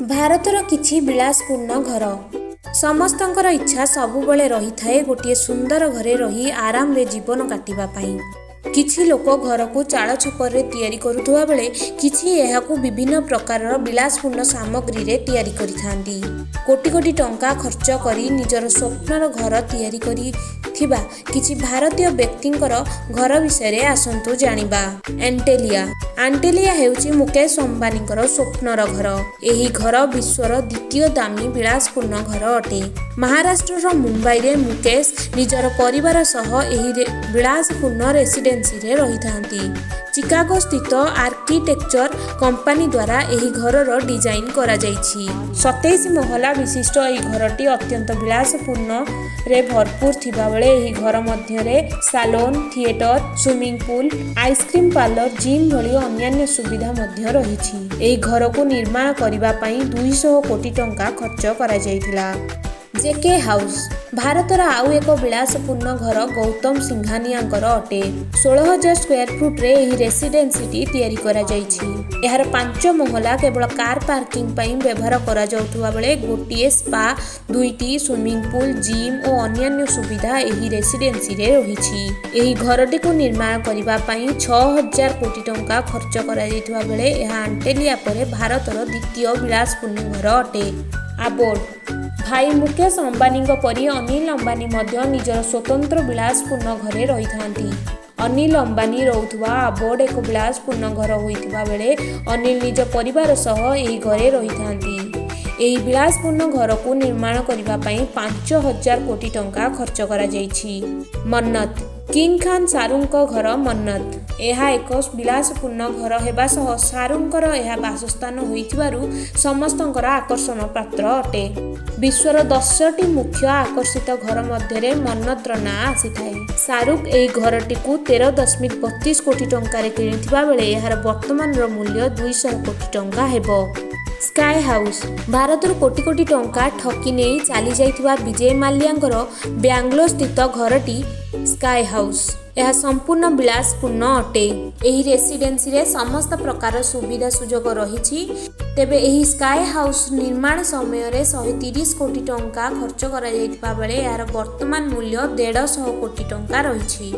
भारतर किछि विलासपूर्ण घर। समस्तंकर इच्छा सबुबले रही थाए गोटे सुंदर घरे रही आराम रे जीवन काटिबा पाई। किछि लोक घर को चाल छपर रे तैयारी करुथुवा बेले किछि एहाकु विभिन्न प्रकारर विलासपूर्ण सामग्री रे तैयारी करिथांती। कोटी कोटी टंका खर्च करी निजर स्वप्नर घर तैयारी करी थिबा किछि भारतीय व्यक्तिंकर घर विषय रे आसंतु जानिबा। एंटेलिया हेउची मुकेश अंबानीकर स्वप्नर घर। एही घर विश्वर द्वितीय दामी विलासपूर्ण घर अटे। महाराष्ट्रर मुंबई रे मुकेश निजर परिवार सह एही विलासपूर्ण रेसिडेंसी रे रहिथांती। चिकागो स्थित आर्किटेक्चर कंपनी द्वारा एही घरर डिजाइन करा जाइछि। 27 महला विशिष्ट एही घरटी अत्यंत विलासपूर्ण रे भरपूर थिबा बेले एही घर मध्य रे salon, theatre, swimming pool, ice cream parlour, gym भली अन्यान्य सुविधा मध्य रहिछि। एही घर को निर्माण करिबा पई 200 कोटी टंका खर्च करा जाइथिला। जेके हाउस भारतर आउ एक विलासपूर्ण घर गौतम सिंघानियाकर अटे। 16,000 स्क्वायर फुट रे एही रेसिडेंसीटी तैयारी करा जाइछि। एहार 5 महला केवल कार पार्किंग पई व्यवहार करा जाउथुवा बेले गोटिए स्पा, 2टी स्विमिंग पूल, जिम और अन्यान्य सुविधा एही रेसिडेंसी रे रहिछि। एही घरटी को निर्माण करिबा पई 6,000 कोटी टंका खर्च करा जाइथुवा बेले एहा एंटेलिया परे भारतर द्वितीय विलासपूर्ण घर अटे। आबोर्ड भाई मुकेश अंबानी परी अनिल अंबानी मध्य निजर स्वतंत्र विलासपूर्ण घरे रही। अनिल अंबानी रहुथुवा आबोर्ड एक विलासपूर्ण घर होइथिबा बेले अनिल निज परिवार सह एही घरे रहिथांती। एही विलासपूर्ण घर को निर्माण करिबा पई 5,000 कोटी टंका खर्च करा जाइछि। मन्नत किंग खान शाहरुख घर मन्नत यह एक विलासपूर्ण घर हेबा सह शाहरुखर यह बासस्थान होइथिबारु समस्तंकर आकर्षण पात्र अटे। विश्वर 10टी मुख्य आकर्षित घर मध्य मन्नतर ना आसी थाए। शाहरुख एही घरटी को 13.32 कोटी टंका रे किनिथिबा बेले यार वर्तमान मूल्य 200 कोटी टंका हेबो। स्काई हाउस भारतर कोटी कोटी टंका ठकी नहीं चली जाइथिबा विजय माल्याकर बेंगलोर स्थित घरटी स्काई हाउस। यह संपूर्ण विलासपूर्ण अटे। एही रेसिडेंसी रे समस्त प्रकार सुविधा सुजोग रहिछि। तेबे एही स्काई हाउस निर्माण समय रे 130 कोटी टंका खर्च करा जाइथिबा बेले यार वर्तमान मूल्य 150 कोटी टंका रहिछि।